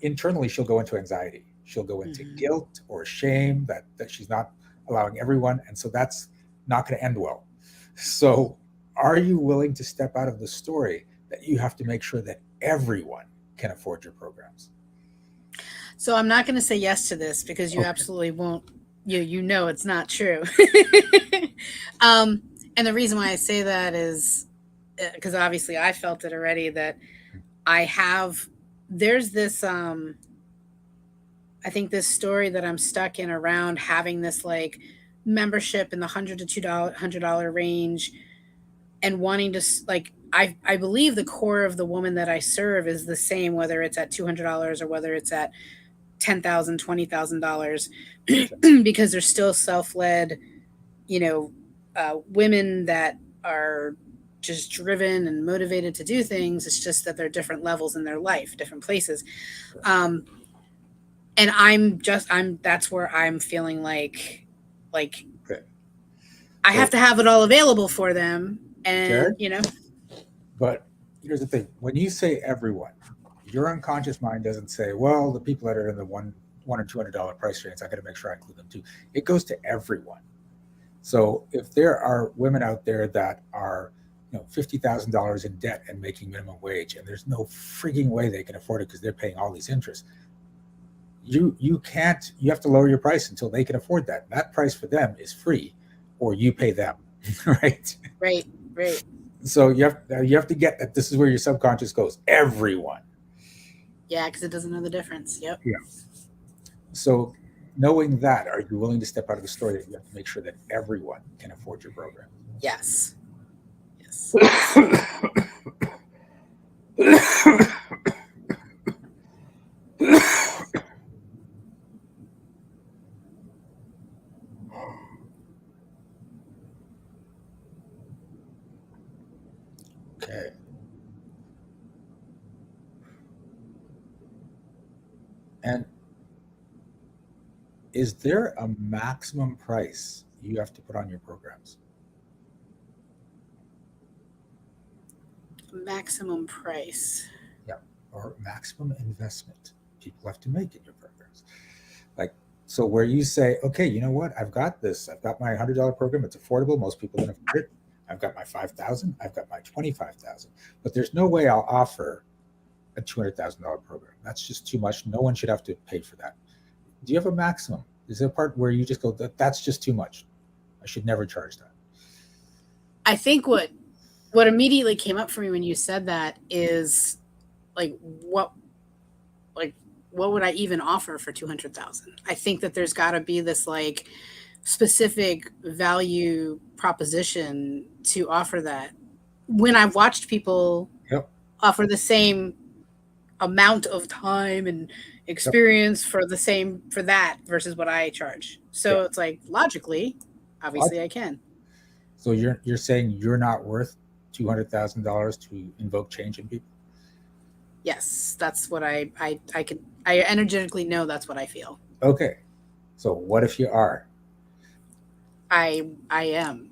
internally, she'll go into anxiety. She'll go into guilt or shame that she's not allowing everyone. And so that's not going to end well. So are you willing to step out of the story that you have to make sure that everyone can afford your programs? So I'm not going to say yes to this because you absolutely won't. You know it's not true. And the reason why I say that is because obviously I felt it already, that there's this, I think this story that I'm stuck in around having this like membership in the $100 to $200 range, and wanting to, like, I believe the core of the woman that I serve is the same, whether it's at $200 or whether it's at $10,000, $20,000, because they're still self-led, women that are just driven and motivated to do things. It's just that they're different levels in their life, different places. And that's where I'm feeling like okay. I have to have it all available for them. And, But here's the thing. When you say everyone, your unconscious mind doesn't say, well, the people that are in the $100 or $200 price range, I got to make sure I include them too. It goes to everyone. So if there are women out there that are, $50,000 in debt and making minimum wage, and there's no freaking way they can afford it because they're paying all these interests, you have to lower your price until they can afford that. That price for them is free, or you pay them, right? Right. Right. So you have to get that. This is where your subconscious goes. Everyone. Yeah, because it doesn't know the difference. Yep. Yeah. So knowing that, are you willing to step out of the story that you have to make sure that everyone can afford your program? Yes. Yes. Okay. And is there a maximum price you have to put on your programs? Maximum price. Yeah. Or maximum investment people have to make in your programs. Like, so where you say, okay, you know what? I've got this. I've got my $100 program. It's affordable. Most people can afford it. I've got my 5,000. I've got my 25,000. But there's no way I'll offer a $200,000 program. That's just too much. No one should have to pay for that. Do you have a maximum? Is there a part where you just go, that's just too much? I should never charge that. I think what immediately came up for me when you said that is like what would I even offer for 200,000? I think that there's got to be this like specific value proposition to offer that. When I've watched people Yep. offer the same amount of time and experience for that versus what I charge. So it's like logically, obviously I can. So you're saying you're not worth $200,000 to invoke change in people? Yes, that's what I energetically know that's what I feel. Okay. So what if you are? I am.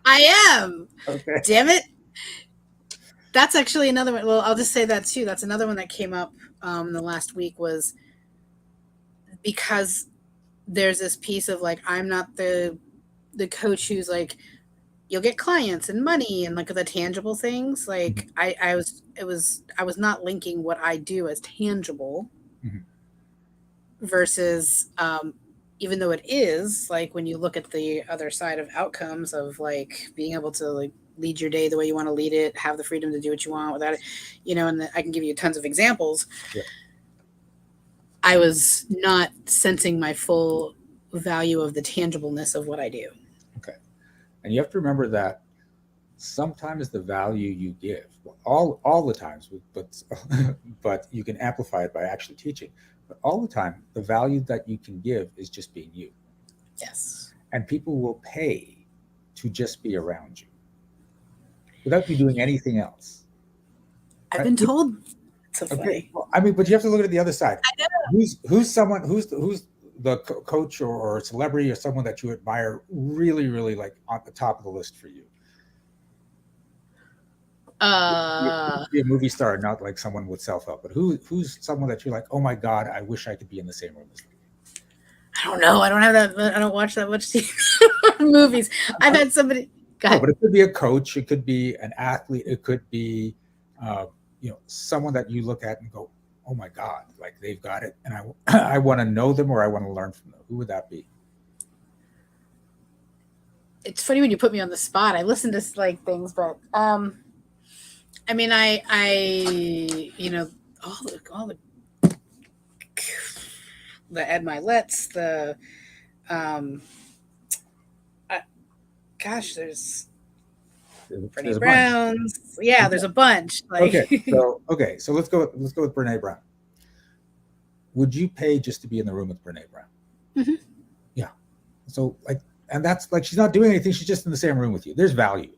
I am. Okay. Damn it. That's actually another one. Well, I'll just say that too. That's another one that came up in the last week was because there's this piece of like, I'm not the coach who's like, you'll get clients and money and like the tangible things. Like I was not linking what I do as tangible versus, even though it is like when you look at the other side of outcomes of like being able to like lead your day the way you want to lead it, have the freedom to do what you want without it, and I can give you tons of examples. Yeah. I was not sensing my full value of the tangibleness of what I do. Okay. And you have to remember that sometimes the value you give, all the times, but you can amplify it by actually teaching. But all the time, the value that you can give is just being you. Yes. And people will pay to just be around you without you doing anything else. I've been told. So funny. Okay. Well, I mean, but you have to look at the other side. I know. Who's the coach or celebrity or someone that you admire really, really like on the top of the list for you? Be a movie star, not like someone with self-help, but who's someone that you're like, oh my God, I wish I could be in the same room as them? I don't know. I don't have that. I don't watch that much TV movies. I've had somebody. No, but it could be a coach. It could be an athlete. It could be, someone that you look at and go, oh my God, like they've got it. And I want to know them or I want to learn from them. Who would that be? It's funny when you put me on the spot. I listen to like things, but I mean, I all the Ed Milet's, the gosh, there's Brene Brown's. Yeah, okay. There's a bunch. Like, so let's go with Brene Brown. Would you pay just to be in the room with Brene Brown? Mm-hmm. Yeah. So like, and that's like, she's not doing anything. She's just in the same room with you. There's value.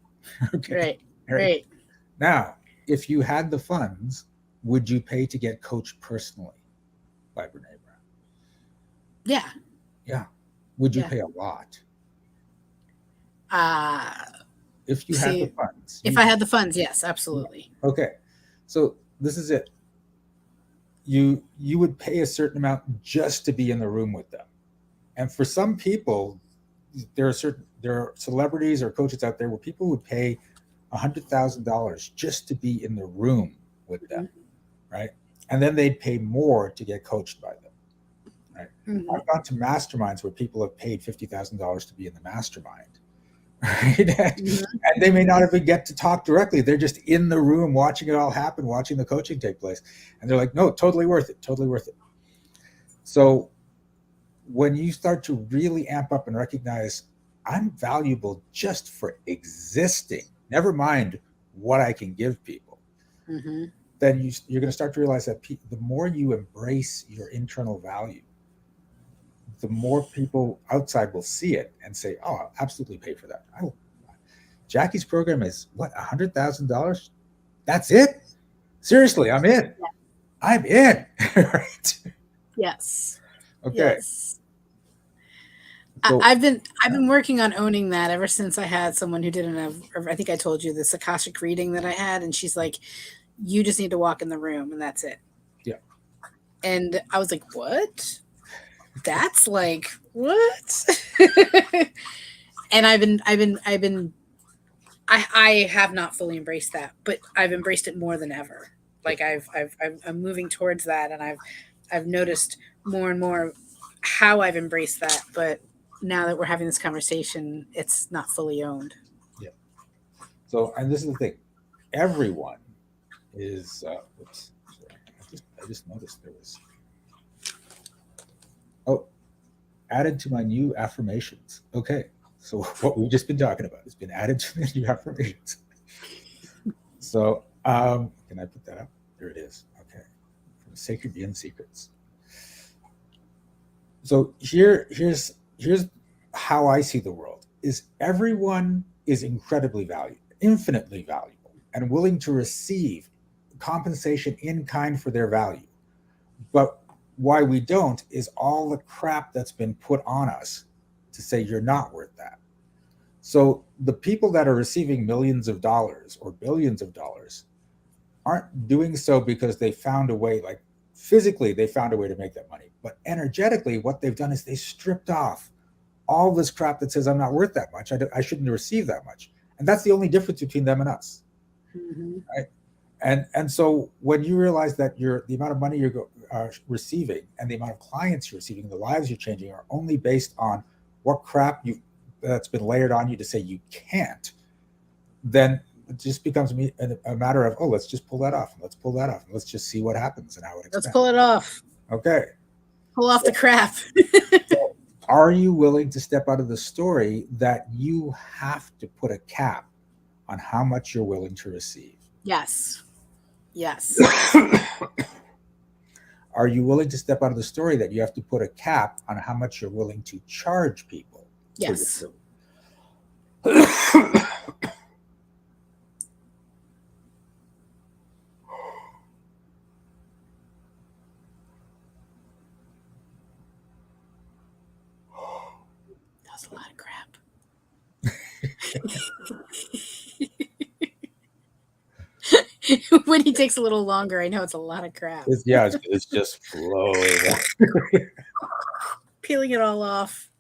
Okay. Right. Now, if you had the funds, would you pay to get coached personally by Brene Brown? Yeah. Yeah. Would you pay a lot? If you had the funds. If I had the funds, yes, absolutely. Okay. So this is it. You would pay a certain amount just to be in the room with them. And for some people, there are celebrities or coaches out there where people would pay $100,000 just to be in the room with them, right? And then they'd pay more to get coached by them, right? I've gone to masterminds where people have paid $50,000 to be in the mastermind, right? And they may not even get to talk directly. They're just in the room watching it all happen, watching the coaching take place. And they're like, no, totally worth it. Totally worth it. So when you start to really amp up and recognize I'm valuable just for existing, never mind what I can give people, then you're going to start to realize that the more you embrace your internal value, the more people outside will see it and say, oh, I'll absolutely pay for that. Jackie's program is what, $100,000? That's it? Seriously, I'm in. Yeah. I'm in. Right? Yes. Okay. Yes. So, I've been working on owning that ever since I had someone who didn't have, I think I told you this Akashic reading that I had, and she's like, you just need to walk in the room and that's it. Yeah. And I was like, what? That's like, what? And I have not fully embraced that, but I've embraced it more than ever. Like I'm moving towards that, and I've noticed more and more how I've embraced that. But now that we're having this conversation, it's not fully owned. Yeah. So, and this is the thing, everyone is. Oops, sorry. I just noticed there was. Oh, added to my new affirmations. Okay. So what we've just been talking about has been added to the new affirmations. So can I put that up? There it is. Okay. From Sacred Yin Secrets. So here's how I see the world is everyone is incredibly valuable, infinitely valuable, and willing to receive compensation in kind for their value. But why we don't is all the crap that's been put on us to say you're not worth that. So the people that are receiving millions of dollars or billions of dollars aren't doing so because they found a way, like physically they found a way to make that money. But energetically, what they've done is they stripped off all this crap that says I'm not worth that much. I shouldn't receive that much. And that's the only difference between them and us. Right? And so when you realize that the amount of money you're receiving and the amount of clients you're receiving, the lives you're changing are only based on what crap that's been layered on you to say you can't, then it just becomes a matter of, let's just pull that off. Let's pull that off. Let's just see what happens and how it expands. Let's pull it off. Okay. Pull off the crap. So are you willing to step out of the story that you have to put a cap on how much you're willing to receive? Yes. Yes. Are you willing to step out of the story that you have to put a cap on how much you're willing to charge people? Yes. That was a lot of crap. When he takes a little longer, I know it's a lot of crap. It's just flowing. Peeling it all off.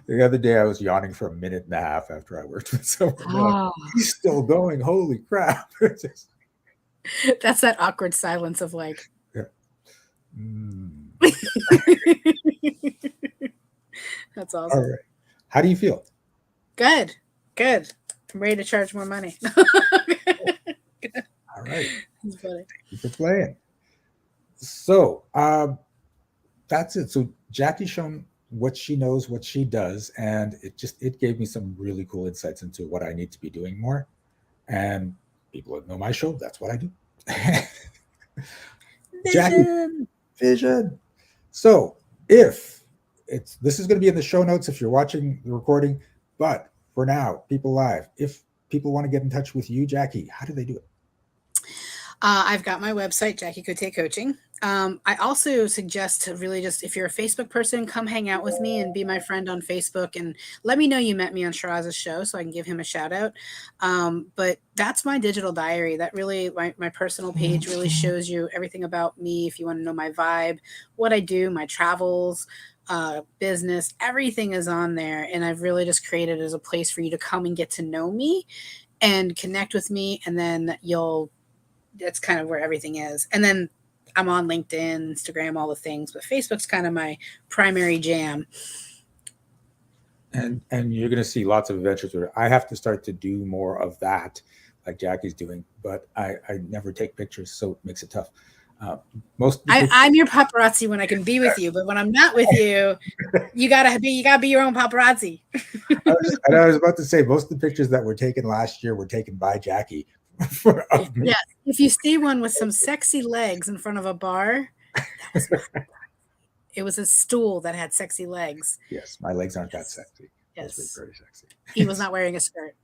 The other day I was yawning for 1.5 minutes after I worked with someone. Like, he's still going. Holy crap. That's that awkward silence of like. Yeah. That's awesome. All right. How do you feel? Good. I'm ready to charge more money. All right. That's funny. Thank you for playing. So that's it. So Jackie's shown what she knows, what she does, and it gave me some really cool insights into what I need to be doing more. And people that know my show, that's what I do. Jackie, vision. So this is going to be in the show notes if you're watching the recording, but for now, people live, if people want to get in touch with you, Jackie, how do they do it? I've got my website, Jackie Cote Coaching. I also suggest to really just, if you're a Facebook person, come hang out with me and be my friend on Facebook and let me know you met me on Shiraz's show so I can give him a shout out. But that's my digital diary. That really, my personal page really shows you everything about me. If you want to know my vibe, what I do, my travels, business, everything is on there. And I've really just created it as a place for you to come and get to know me and connect with me. And then that's kind of where everything is. And then I'm on LinkedIn, Instagram, all the things, but Facebook's kind of my primary jam. And you're going to see lots of adventures with her. I have to start to do more of that, like Jackie's doing, but I never take pictures, so it makes it tough. Most of the pictures, I'm your paparazzi when I can be with you, but when I'm not with you, you gotta be your own paparazzi. I was about to say most of the pictures that were taken last year were taken by Jackie. Of me. Yeah, if you see one with some sexy legs in front of a bar, that was it was a stool that had sexy legs. Yes, my legs aren't that sexy. Yes, Those were very sexy. he was not wearing a skirt.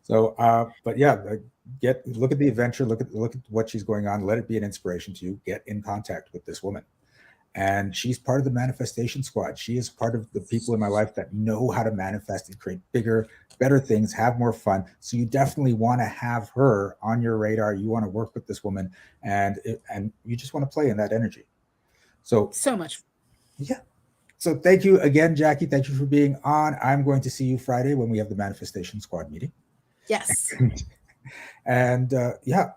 So, but yeah, look at the adventure, look at what she's going on. Let it be an inspiration to you. Get in contact with this woman, and she's part of the manifestation squad. She is part of the people in my life that know how to manifest and create bigger, better things, have more fun. So you definitely want to have her on your radar. You want to work with this woman, and you just want to play in that energy. So much. Yeah. So thank you again, Jackie. Thank you for being on. I'm going to see you Friday when we have the manifestation squad meeting. Yes. And yeah,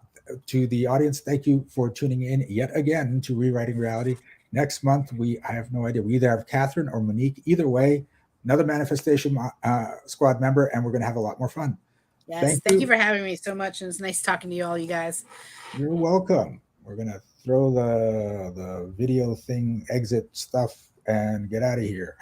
to the audience, thank you for tuning in yet again to Rewriting Reality. Next month, I have no idea. We either have Catherine or Monique. Either way, another manifestation squad member, and we're going to have a lot more fun. Yes. Thank you for having me so much. And it's nice talking to you all, you guys. You're welcome. We're going to throw the video thing exit stuff and get out of here.